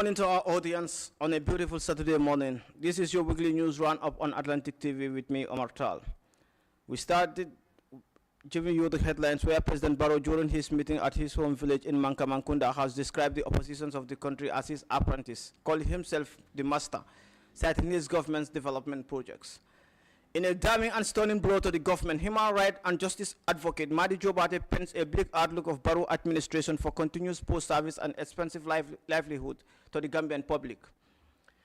morning to our audience on a beautiful Saturday morning. This is your weekly news roundup on Atlantic TV with me, Omar Taal. We started giving you the headlines where President Barrow, during his meeting at his home village in Mankamankunda, has described the oppositions of the country as his apprentice, calling himself the master, citing his government's development projects. In a damning and stunning blow to the government, human rights and justice advocate Madi Jobate paints a bleak outlook of Barrow administration for continuous post-service and expensive livelihood to the Gambian public.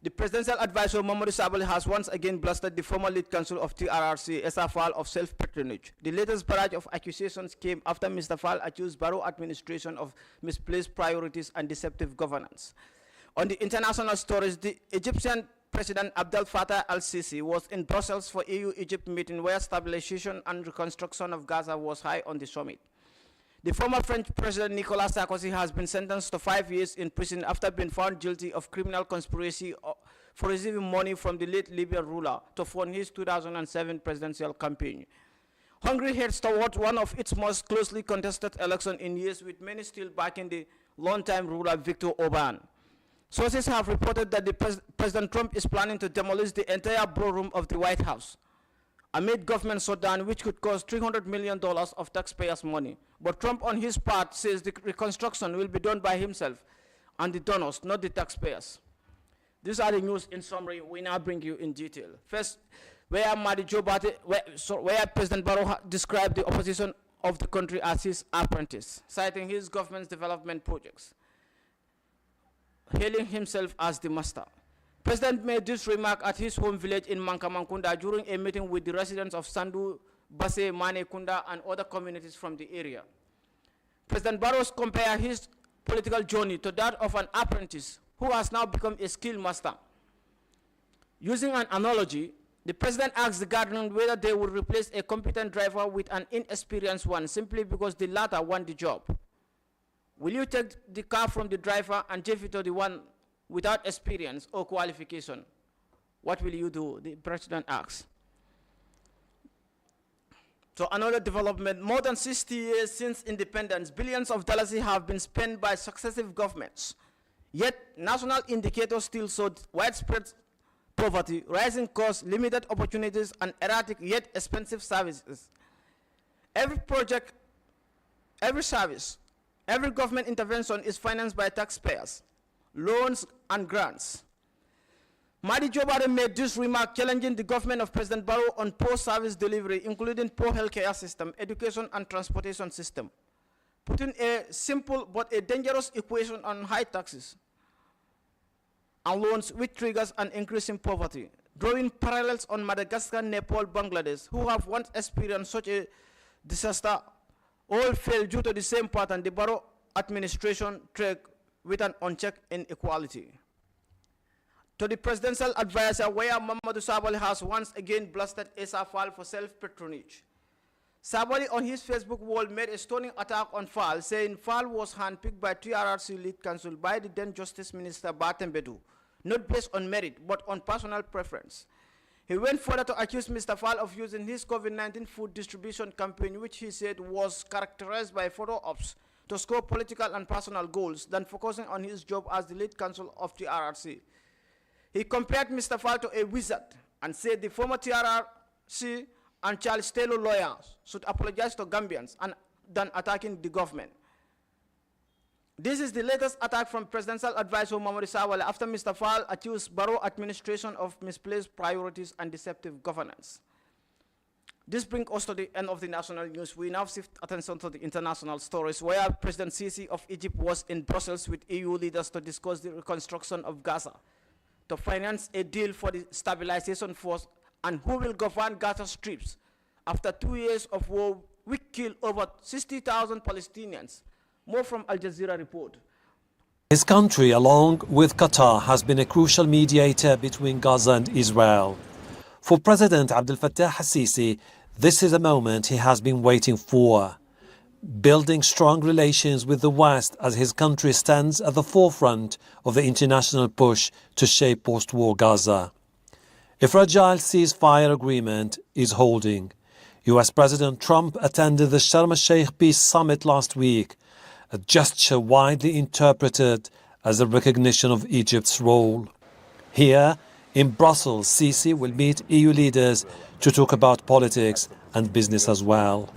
The presidential advisor Mamadou Sabali has once again blasted the former lead counsel of TRRC, Esa Fall, of self-patronage. The latest barrage of accusations came after Mr. Fall accused Barrow administration of misplaced priorities and deceptive governance. On the international stories, the Egyptian President Abdel Fattah al-Sisi was in Brussels for EU-Egypt meeting where stabilization and reconstruction of Gaza was high on the summit. The former French President Nicolas Sarkozy has been sentenced to 5 years in prison after being found guilty of criminal conspiracy for receiving money from the late Libyan ruler to fund his 2007 presidential campaign. Hungary heads towards one of its most closely contested elections in years, with many still backing the longtime ruler Viktor Orban. Sources have reported that President Trump is planning to demolish the entire ballroom of the White House amid government shutdown, which could cost $300 million of taxpayers' money. But Trump, on his part, says the reconstruction will be done by himself and the donors, not the taxpayers. These are the news in summary. We now bring you in detail. First, where President Barrow described the opposition of the country as his apprentice, citing his government's development projects, hailing himself as the master. President made this remark at his home village in Mankamankunda during a meeting with the residents of Sandu, Basse, Mane Kunda, and other communities from the area. President Barrow compared his political journey to that of an apprentice who has now become a skilled master. Using an analogy, the president asked the gardener whether they would replace a competent driver with an inexperienced one simply because the latter won the job. Will you take the car from the driver and give it to the one without experience or qualification? What will you do? The president asks. So another development, more than 60 years since independence, billions of dollars have been spent by successive governments. Yet national indicators still showed widespread poverty, rising costs, limited opportunities, and erratic yet expensive services. Every project, every service, every government intervention is financed by taxpayers, loans, and grants. Madi Jobare made this remark challenging the government of President Barrow on poor service delivery, including poor healthcare system, education, and transportation system, putting a simple but a dangerous equation on high taxes and loans, which triggers an increase in poverty, drawing parallels on Madagascar, Nepal, Bangladesh, who have once experienced such a disaster. All failed due to the same pattern the Barrow administration tracked with an unchecked inequality. To the presidential advisor, where Mamadou Sabali has once again blasted Esa Fall for self-patronage. Sabali on his Facebook wall made a stunning attack on Fall, saying Fall was handpicked by TRRC lead counsel by the then Justice Minister Batembedu, not based on merit, but on personal preference. He went further to accuse Mr. Fall of using his COVID-19 food distribution campaign, which he said was characterized by photo ops, to score political and personal goals than focusing on his job as the lead counsel of TRRC. He compared Mr. Fall to a wizard and said the former TRRC and Charles Taylor lawyers should apologize to Gambians than attacking the government. This is the latest attack from presidential advisor Mamadou Sabali after Mr. Fall accused Barrow administration of misplaced priorities and deceptive governance. This brings us to the end of the national news. We now shift attention to the international stories, where President Sisi of Egypt was in Brussels with EU leaders to discuss the reconstruction of Gaza, to finance a deal for the stabilization force, and who will govern Gaza Strips after 2 years of war, which killed over 60,000 Palestinians. More from Al Jazeera report. His country, along with Qatar, has been a crucial mediator between Gaza and Israel. For President Abdel Fattah al-Sisi, this is a moment he has been waiting for, building strong relations with the West as his country stands at the forefront of the international push to shape post-war Gaza. A fragile ceasefire agreement is holding. US President Trump attended the Sharm el-Sheikh Peace Summit last week, a gesture widely interpreted as a recognition of Egypt's role. Here, in Brussels, Sisi will meet EU leaders to talk about politics and business as well.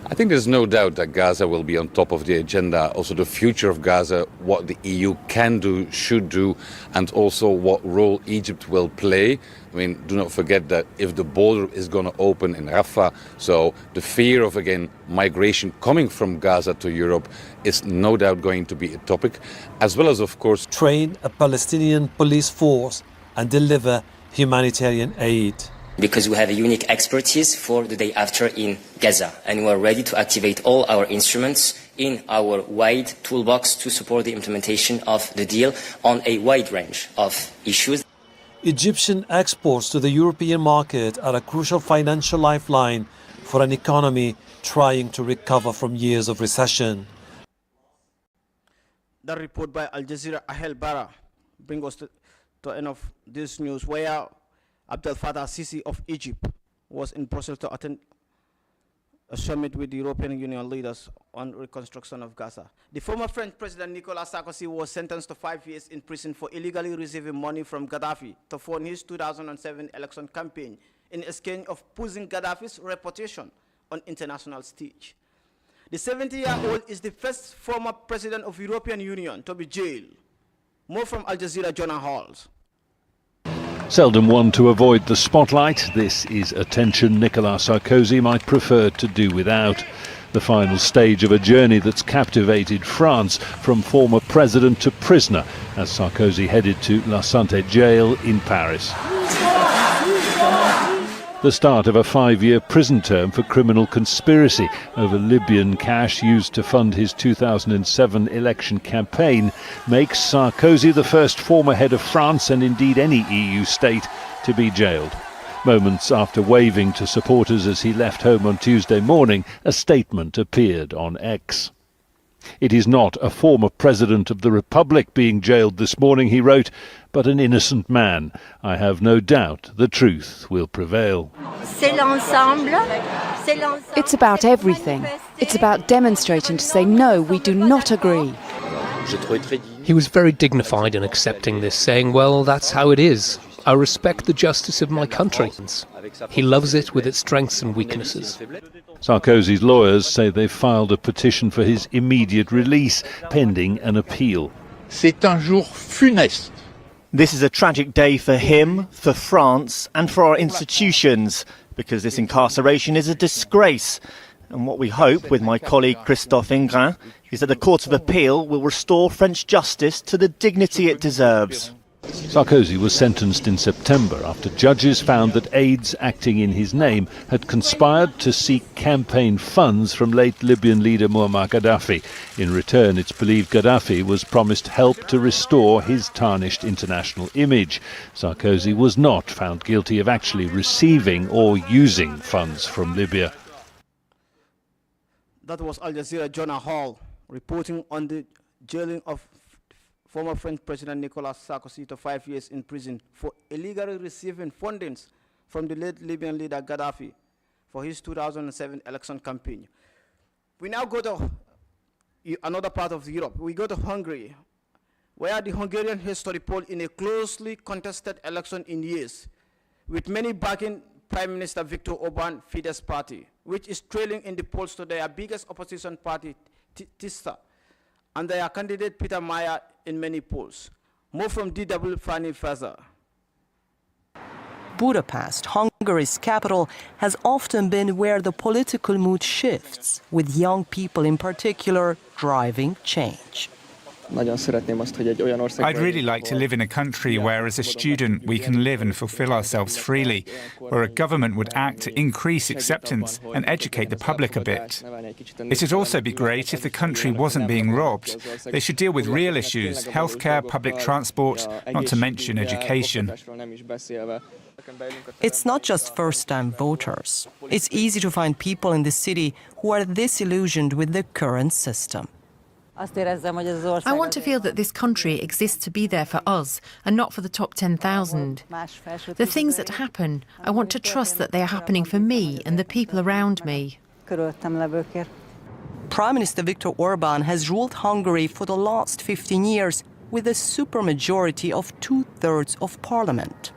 I think there's no doubt that Gaza will be on top of the agenda, also the future of Gaza, what the EU can do, should do, and also what role Egypt will play. I mean, do not forget that if the border is going to open in Rafah, so the fear of, again, migration coming from Gaza to Europe is no doubt going to be a topic, as well as, of course, train a Palestinian police force and deliver humanitarian aid. Because we have a unique expertise for the day after in Gaza, and we are ready to activate all our instruments in our wide toolbox to support the implementation of the deal on a wide range of issues. Egyptian exports to the European market are a crucial financial lifeline for an economy trying to recover from years of recession. The report by Al Jazeera Ahel Bara brings us to the end of this news, where Abdel Fattah Sisi of Egypt was in Brussels to attend a summit with the European Union leaders on reconstruction of Gaza. The former French President Nicolas Sarkozy was sentenced to 5 years in prison for illegally receiving money from Gaddafi to fund his 2007 election campaign in exchange of pushing Gaddafi's reputation on international stage. The 70-year-old is the first former president of the European Union to be jailed. More from Al Jazeera Jonah Halls. Seldom one to avoid the spotlight, this is attention Nicolas Sarkozy might prefer to do without. The final stage of a journey that's captivated France, from former president to prisoner, as Sarkozy headed to La Santé jail in Paris. The start of a 5-year prison term for criminal conspiracy over Libyan cash used to fund his 2007 election campaign makes Sarkozy the first former head of France, and indeed any EU state, to be jailed. Moments after waving to supporters as he left home on Tuesday morning, a statement appeared on X. "It is not a former president of the Republic being jailed this morning," he wrote, "but an innocent man. I have no doubt the truth will prevail." It's about everything. It's about demonstrating to say, no, we do not agree. He was very dignified in accepting this, saying, well, that's how it is. I respect the justice of my country. He loves it with its strengths and weaknesses. Sarkozy's lawyers say they've filed a petition for his immediate release, pending an appeal. C'est un jour funeste. This is a tragic day for him, for France, and for our institutions, because this incarceration is a disgrace. And what we hope, with my colleague Christophe Ingrin, is that the Court of Appeal will restore French justice to the dignity it deserves. Sarkozy was sentenced in September after judges found that aides acting in his name had conspired to seek campaign funds from late Libyan leader Muammar Gaddafi. In return, it's believed Gaddafi was promised help to restore his tarnished international image. Sarkozy was not found guilty of actually receiving or using funds from Libya. That was Al Jazeera Jonah Hall reporting on the jailing of former French President Nicolas Sarkozy to 5 years in prison for illegally receiving fundings from the late Libyan leader Gaddafi for his 2007 election campaign. We now go to another part of Europe. We go to Hungary, where the Hungarian history polled in a closely contested election in years, with many backing Prime Minister Viktor Orban Fidesz party, which is trailing in the polls to their biggest opposition party, Tista, and their candidate Peter Mayer in many polls. More from DW Fanny Fazer. Budapest, Hungary's capital, has often been where the political mood shifts, with young people in particular driving change. I'd really like to live in a country where, as a student, we can live and fulfill ourselves freely, where a government would act to increase acceptance and educate the public a bit. It would also be great if the country wasn't being robbed. They should deal with real issues, healthcare, public transport, not to mention education. It's not just first-time voters. It's easy to find people in the city who are disillusioned with the current system. I want to feel that this country exists to be there for us and not for the top 10,000. The things that happen, I want to trust that they are happening for me and the people around me. Prime Minister Viktor Orban has ruled Hungary for the last 15 years, with a supermajority of 2/3 of parliament.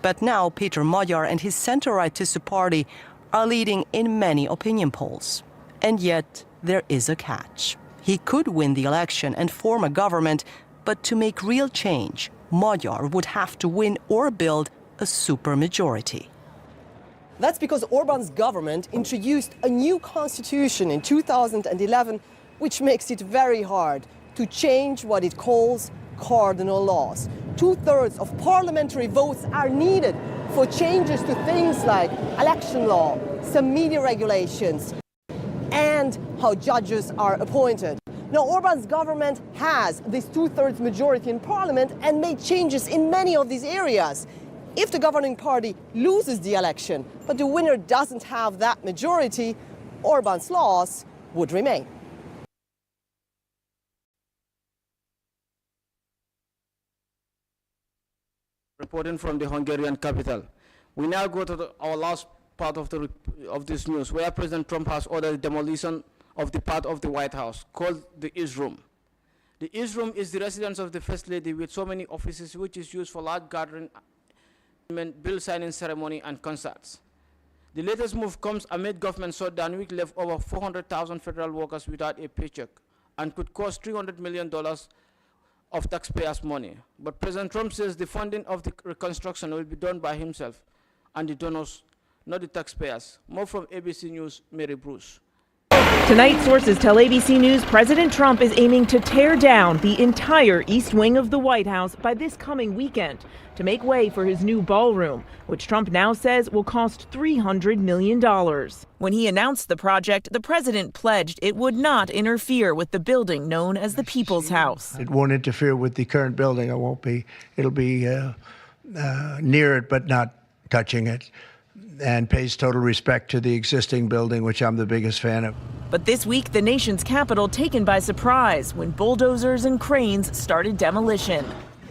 But now Peter Magyar and his center-right party are leading in many opinion polls. And yet there is a catch. He could win the election and form a government, but to make real change, Magyar would have to win or build a supermajority. That's because Orbán's government introduced a new constitution in 2011, which makes it very hard to change what it calls cardinal laws. 2/3 of parliamentary votes are needed for changes to things like election law, some media regulations, and how judges are appointed. Now, Orbán's government has this 2/3 majority in parliament and made changes in many of these areas. If the governing party loses the election, but the winner doesn't have that majority, Orbán's laws would remain. Reporting from the Hungarian capital. We now go to our last part of this news, where President Trump has ordered the demolition of the part of the White House called the East Room. The East Room is the residence of the First Lady with so many offices, which is used for large gathering, bill signing ceremony, and concerts. The latest move comes amid government shutdown, which left over 400,000 federal workers without a paycheck and could cost $300 million of taxpayers' money. But President Trump says the funding of the reconstruction will be done by himself and the donors, not the taxpayers. More from ABC News, Mary Bruce. Tonight, sources tell ABC News President Trump is aiming to tear down the entire East Wing of the White House by this coming weekend to make way for his new ballroom, which Trump now says will cost $300 million. When he announced the project, the president pledged it would not interfere with the building known as the People's House. It won't interfere with the current building. It'll be near it, but not touching it, and pays total respect to the existing building, which I'm the biggest fan of. But this week, the nation's capital taken by surprise when bulldozers and cranes started demolition.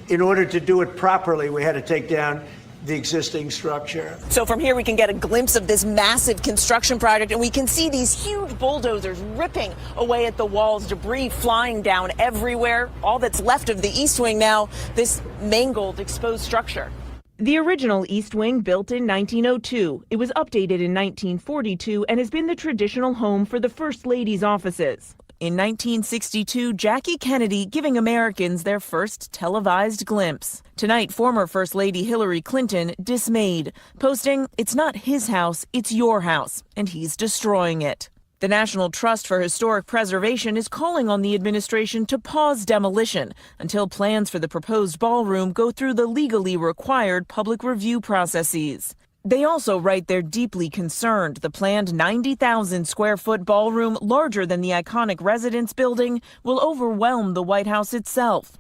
In order to do it properly, we had to take down the existing structure. So from here, we can get a glimpse of this massive construction project, and we can see these huge bulldozers ripping away at the walls, debris flying down everywhere. All that's left of the East Wing now, this mangled, exposed structure. The original East Wing, built in 1902. It was updated in 1942 and has been the traditional home for the First Lady's offices. In 1962, Jackie Kennedy giving Americans their first televised glimpse. Tonight, former First Lady Hillary Clinton dismayed, posting, "It's not his house, it's your house, and he's destroying it." The National Trust for Historic Preservation is calling on the administration to pause demolition until plans for the proposed ballroom go through the legally required public review processes. They also write they're deeply concerned the planned 90,000 square foot ballroom, larger than the iconic residence building, will overwhelm the White House itself.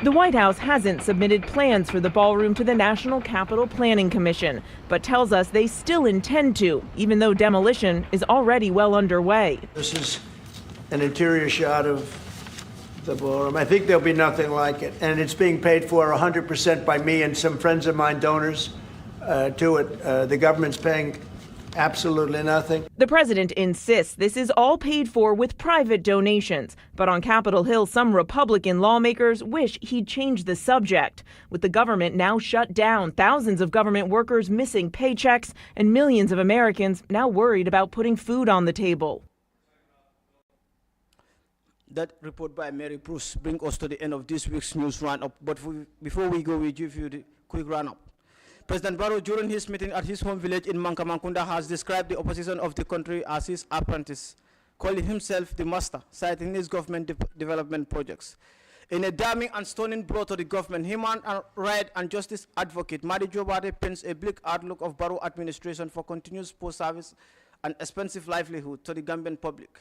The White House hasn't submitted plans for the ballroom to the National Capital Planning Commission, but tells us they still intend to, even though demolition is already well underway. This is an interior shot of the ballroom. I think there'll be nothing like it. And it's being paid for 100% by me and some friends of mine, donors to it. The government's paying absolutely nothing. The president insists this is all paid for with private donations. But on Capitol Hill, some Republican lawmakers wish he'd change the subject. With the government now shut down, thousands of government workers missing paychecks, and millions of Americans now worried about putting food on the table. That report by Mary Bruce brings us to the end of this week's news roundup. But before we go, we give you the quick roundup. President Barrow, during his meeting at his home village in Mankamankunda, has described the opposition of the country as his apprentice, calling himself the master, citing his government development projects. In a damning and stunning blow to the government, human rights and justice advocate Madi Jobate paints a bleak outlook of Barrow administration for continuous poor service and expensive livelihood to the Gambian public.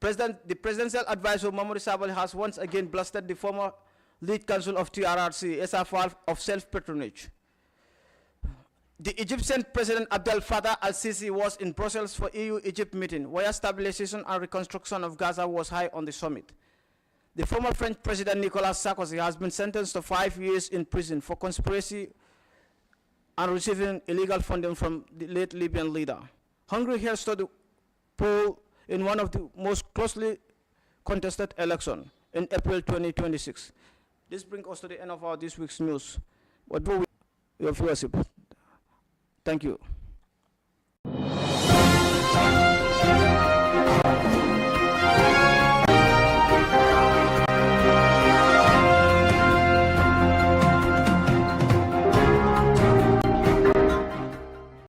The presidential advisor Mamadou Sabali has once again blasted the former lead counsel of TRRC as a fall of self-patronage. The Egyptian President Abdel Fattah al-Sisi was in Brussels for EU-Egypt meeting, where stabilization and reconstruction of Gaza was high on the summit. The former French President Nicolas Sarkozy has been sentenced to 5 years in prison for conspiracy and receiving illegal funding from the late Libyan leader. Hungary heads to the poll in one of the most closely contested elections in April 2026. This brings us to the end of our this week's news. What do we your viewership? Thank you.